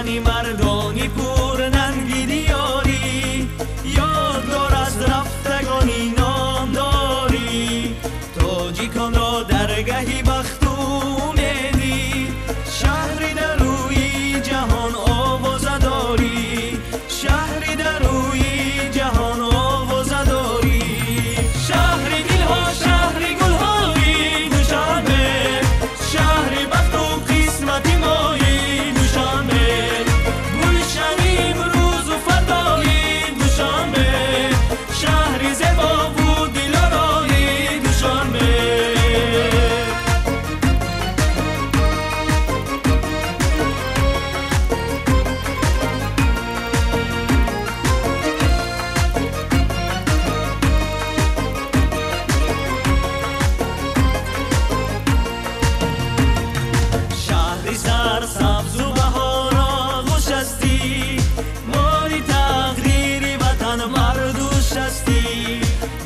گلشنی مردانی پور ننگی دیاری، یادگار از رفتگانی نام داری. تاجیکان را درگهی بخت اومدی، شهری در روی جهان آوازه داری، شهری در روی جهان آوازه داری. شهری دلها شهری گلهایی دوشنبه، شهری بخت و قسمتی مایی دوشنبه، گلشنی امروز و فردایی دوشنبه، شهری زیبا و دلارایی دوشنبه. سبز و بهار آغوش هستی، مالی تقدیری وطن مردوش هستی.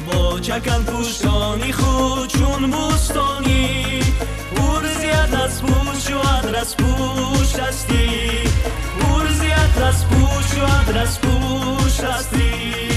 با چکن پوشانی خود چون بوستانی، پرزیت از پوش و ادرس پوش هستی، پرزیت از پوش و ادرس پوش هستی.